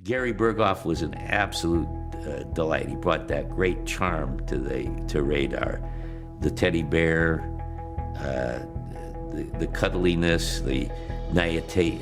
Gary Burghoff was an absolute delight. He brought that great charm to Radar, the teddy bear, the cuddliness, the naivete.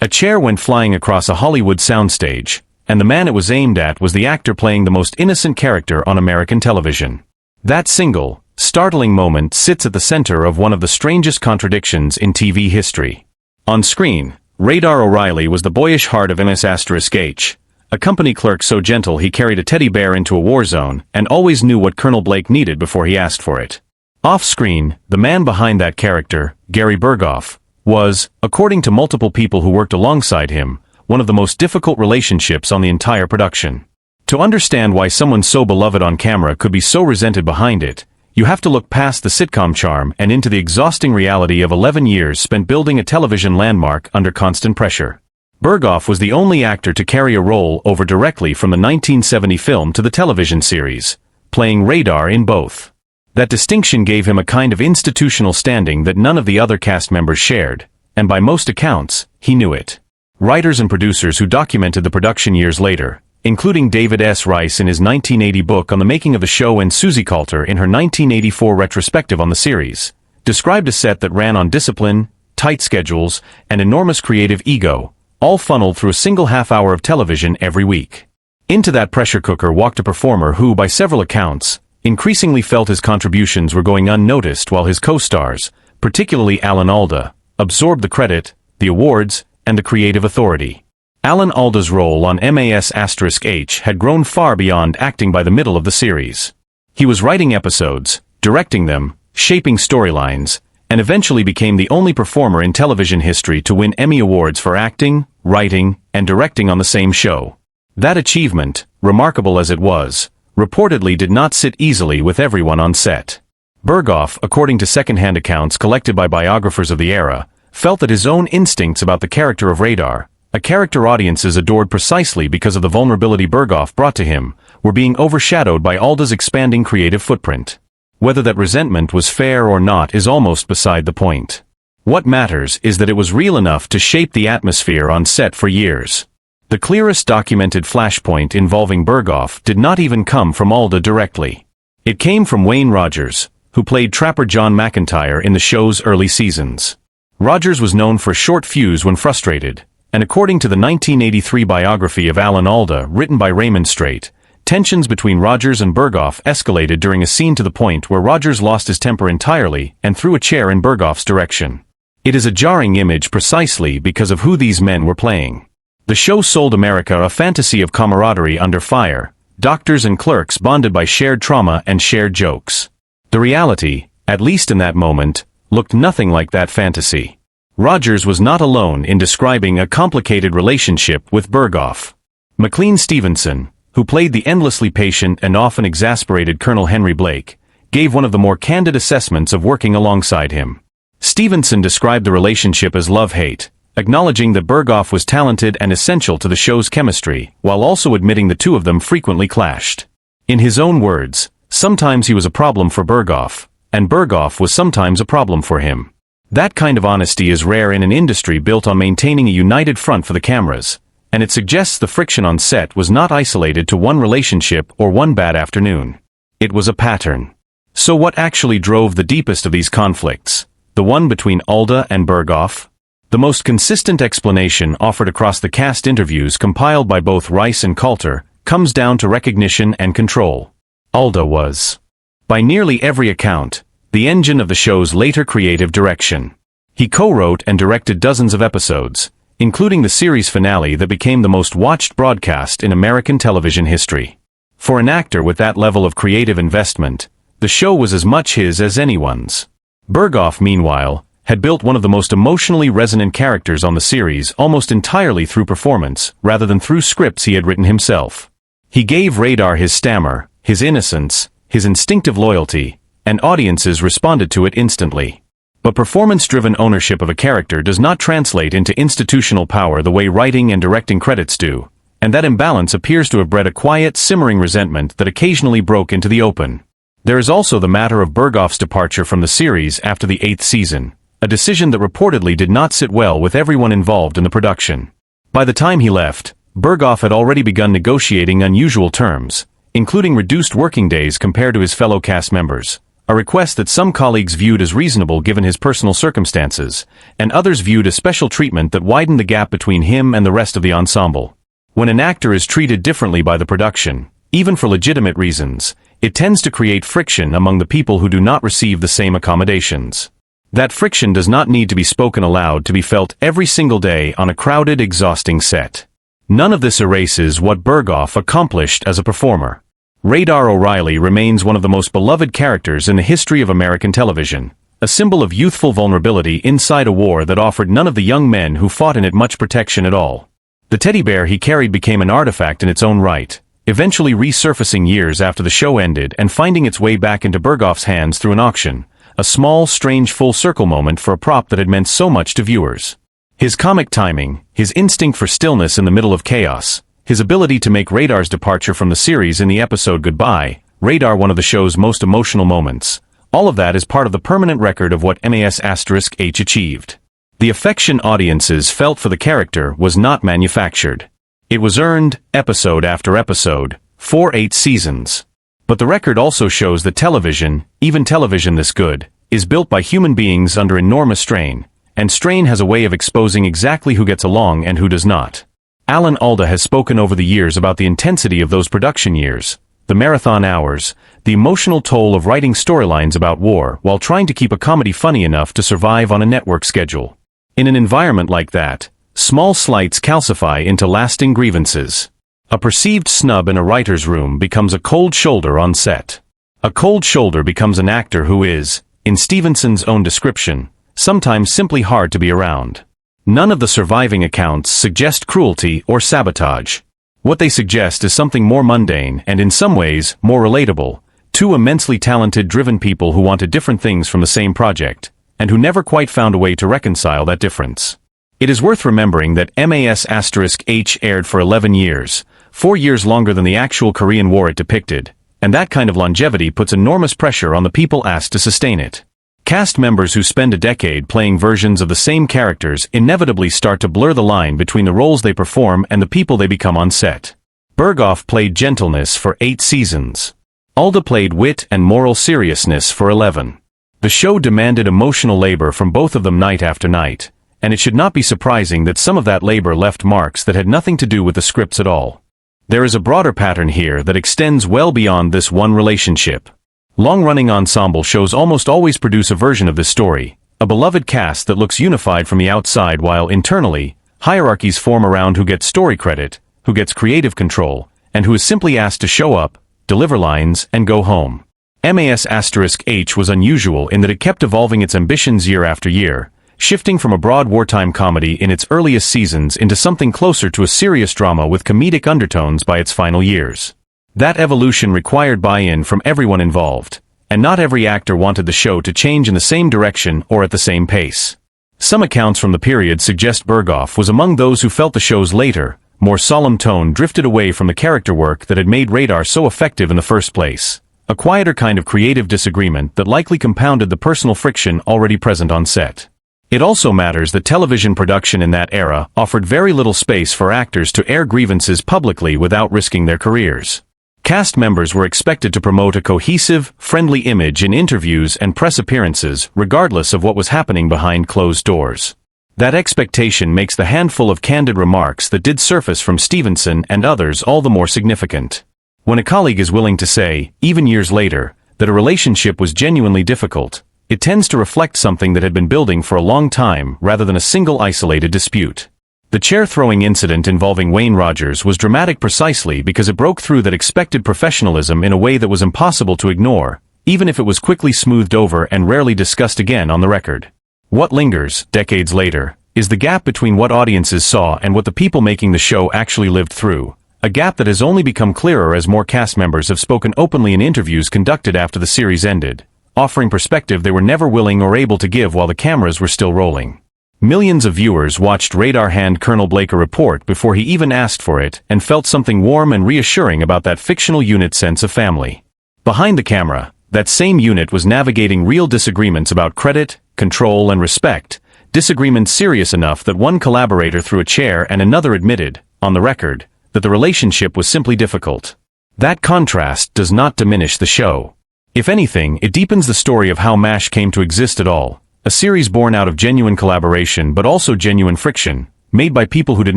A chair went flying across a Hollywood soundstage, and the man it was aimed at was the actor playing the most innocent character on American television. That single, startling moment sits at the center of one of the strangest contradictions in TV history. On screen, Radar O'Reilly was the boyish heart of MS*H, a company clerk so gentle he carried a teddy bear into a war zone and always knew what Colonel Blake needed before he asked for it. Off-screen, the man behind that character, Gary Burghoff, was, according to multiple people who worked alongside him, one of the most difficult relationships on the entire production. To understand why someone so beloved on camera could be so resented behind it, you have to look past the sitcom charm and into the exhausting reality of 11 years spent building a television landmark under constant pressure. Burghoff was the only actor to carry a role over directly from the 1970 film to the television series, playing Radar in both. That distinction gave him a kind of institutional standing that none of the other cast members shared, and by most accounts, he knew it. Writers and producers who documented the production years later, including David S. Rice in his 1980 book on the making of the show and Susie Coulter in her 1984 retrospective on the series, described a set that ran on discipline, tight schedules, and enormous creative ego, all funneled through a single half-hour of television every week. Into that pressure cooker walked a performer who, by several accounts, increasingly felt his contributions were going unnoticed while his co-stars, particularly Alan Alda, absorbed the credit, the awards, and the creative authority. Alan Alda's role on MS*H had grown far beyond acting by the middle of the series. He was writing episodes, directing them, shaping storylines, and eventually became the only performer in television history to win Emmy Awards for acting, writing, and directing on the same show. That achievement, remarkable as it was, reportedly did not sit easily with everyone on set. Burghoff, according to second-hand accounts collected by biographers of the era, felt that his own instincts about the character of Radar, a character audiences adored precisely because of the vulnerability Burghoff brought to him, were being overshadowed by Alda's expanding creative footprint. Whether that resentment was fair or not is almost beside the point. What matters is that it was real enough to shape the atmosphere on set for years. The clearest documented flashpoint involving Burghoff did not even come from Alda directly. It came from Wayne Rogers, who played Trapper John McIntyre in the show's early seasons. Rogers was known for a short fuse when frustrated, and according to the 1983 biography of Alan Alda written by Raymond Straight, tensions between Rogers and Burghoff escalated during a scene to the point where Rogers lost his temper entirely and threw a chair in Burghoff's direction. It is a jarring image precisely because of who these men were playing. The show sold America a fantasy of camaraderie under fire, doctors and clerks bonded by shared trauma and shared jokes. The reality, at least in that moment, looked nothing like that fantasy. Rogers was not alone in describing a complicated relationship with Burghoff. McLean Stevenson, who played the endlessly patient and often exasperated Colonel Henry Blake, gave one of the more candid assessments of working alongside him. Stevenson described the relationship as love-hate, acknowledging that Burghoff was talented and essential to the show's chemistry, while also admitting the two of them frequently clashed. In his own words, sometimes he was a problem for Burghoff, and Burghoff was sometimes a problem for him. That kind of honesty is rare in an industry built on maintaining a united front for the cameras, and it suggests the friction on set was not isolated to one relationship or one bad afternoon. It was a pattern. So what actually drove the deepest of these conflicts? The one between Alda and Burghoff? The most consistent explanation offered across the cast interviews compiled by both Rice and Coulter comes down to recognition and control. Alda was, by nearly every account, the engine of the show's later creative direction. He co-wrote and directed dozens of episodes, including the series finale that became the most watched broadcast in American television history. For an actor with that level of creative investment, the show was as much his as anyone's. Burghoff, meanwhile, had built one of the most emotionally resonant characters on the series almost entirely through performance, rather than through scripts he had written himself. He gave Radar his stammer, his innocence, his instinctive loyalty, and audiences responded to it instantly. But performance-driven ownership of a character does not translate into institutional power the way writing and directing credits do, and that imbalance appears to have bred a quiet, simmering resentment that occasionally broke into the open. There is also the matter of Burghoff's departure from the series after the 8th season, a decision that reportedly did not sit well with everyone involved in the production. By the time he left, Burghoff had already begun negotiating unusual terms, including reduced working days compared to his fellow cast members, a request that some colleagues viewed as reasonable given his personal circumstances, and others viewed as special treatment that widened the gap between him and the rest of the ensemble. When an actor is treated differently by the production, even for legitimate reasons, it tends to create friction among the people who do not receive the same accommodations. That friction does not need to be spoken aloud to be felt every single day on a crowded, exhausting set. None of this erases what Burghoff accomplished as a performer. Radar O'Reilly remains one of the most beloved characters in the history of American television, a symbol of youthful vulnerability inside a war that offered none of the young men who fought in it much protection at all. The teddy bear he carried became an artifact in its own right, eventually resurfacing years after the show ended and finding its way back into Burghoff's hands through an auction, a small, strange full-circle moment for a prop that had meant so much to viewers. His comic timing, his instinct for stillness in the middle of chaos, his ability to make Radar's departure from the series in the episode Goodbye, Radar one of the show's most emotional moments, all of that is part of the permanent record of what MAS*H achieved. The affection audiences felt for the character was not manufactured. It was earned, episode after episode, for 8 seasons. But the record also shows that television, even television this good, is built by human beings under enormous strain, and strain has a way of exposing exactly who gets along and who does not. Alan Alda has spoken over the years about the intensity of those production years, the marathon hours, the emotional toll of writing storylines about war while trying to keep a comedy funny enough to survive on a network schedule. In an environment like that, small slights calcify into lasting grievances. A perceived snub in a writer's room becomes a cold shoulder on set. A cold shoulder becomes an actor who is, in Stevenson's own description, sometimes simply hard to be around. None of the surviving accounts suggest cruelty or sabotage. What they suggest is something more mundane and in some ways more relatable, two immensely talented driven people who wanted different things from the same project, and who never quite found a way to reconcile that difference. It is worth remembering that MAS*H aired for 11 years, 4 years longer than the actual Korean War it depicted, and that kind of longevity puts enormous pressure on the people asked to sustain it. Cast members who spend a decade playing versions of the same characters inevitably start to blur the line between the roles they perform and the people they become on set. Burghoff played gentleness for 8 seasons. Alda played wit and moral seriousness for 11. The show demanded emotional labor from both of them night after night, and it should not be surprising that some of that labor left marks that had nothing to do with the scripts at all. There is a broader pattern here that extends well beyond this one relationship. Long-running ensemble shows almost always produce a version of this story, a beloved cast that looks unified from the outside while internally, hierarchies form around who gets story credit, who gets creative control, and who is simply asked to show up, deliver lines, and go home. MAS*H was unusual in that it kept evolving its ambitions year after year, shifting from a broad wartime comedy in its earliest seasons into something closer to a serious drama with comedic undertones by its final years. That evolution required buy-in from everyone involved, and not every actor wanted the show to change in the same direction or at the same pace. Some accounts from the period suggest Burghoff was among those who felt the show's later, more solemn tone drifted away from the character work that had made Radar so effective in the first place, a quieter kind of creative disagreement that likely compounded the personal friction already present on set. It also matters that television production in that era offered very little space for actors to air grievances publicly without risking their careers. Cast members were expected to promote a cohesive, friendly image in interviews and press appearances regardless of what was happening behind closed doors. That expectation makes the handful of candid remarks that did surface from Stevenson and others all the more significant. When a colleague is willing to say, even years later, that a relationship was genuinely difficult, it tends to reflect something that had been building for a long time rather than a single isolated dispute. The chair-throwing incident involving Wayne Rogers was dramatic precisely because it broke through that expected professionalism in a way that was impossible to ignore, even if it was quickly smoothed over and rarely discussed again on the record. What lingers, decades later, is the gap between what audiences saw and what the people making the show actually lived through, a gap that has only become clearer as more cast members have spoken openly in interviews conducted after the series ended, offering perspective they were never willing or able to give while the cameras were still rolling. Millions of viewers watched Radar hand Colonel Blake a report before he even asked for it and felt something warm and reassuring about that fictional unit's sense of family. Behind the camera, that same unit was navigating real disagreements about credit, control, and respect, disagreements serious enough that one collaborator threw a chair and another admitted, on the record, that the relationship was simply difficult. That contrast does not diminish the show. If anything, it deepens the story of how MASH came to exist at all, a series born out of genuine collaboration but also genuine friction, made by people who did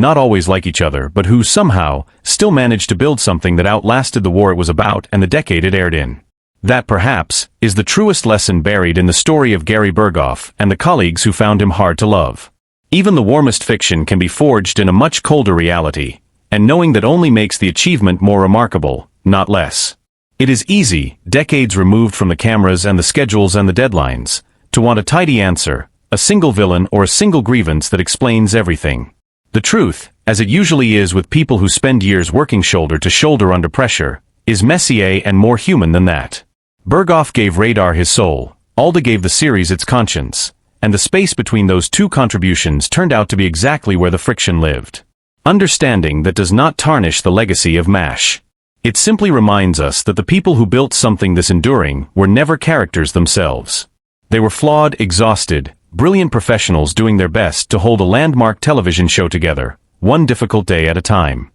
not always like each other but who, somehow, still managed to build something that outlasted the war it was about and the decade it aired in. That, perhaps, is the truest lesson buried in the story of Gary Burghoff and the colleagues who found him hard to love. Even the warmest fiction can be forged in a much colder reality, and knowing that only makes the achievement more remarkable, not less. It is easy, decades removed from the cameras and the schedules and the deadlines, to want a tidy answer, a single villain or a single grievance that explains everything. The truth, as it usually is with people who spend years working shoulder to shoulder under pressure, is messier and more human than that. Burghoff gave Radar his soul, Alda gave the series its conscience, and the space between those two contributions turned out to be exactly where the friction lived. Understanding that does not tarnish the legacy of MASH. It simply reminds us that the people who built something this enduring were never characters themselves. They were flawed, exhausted, brilliant professionals doing their best to hold a landmark television show together, one difficult day at a time.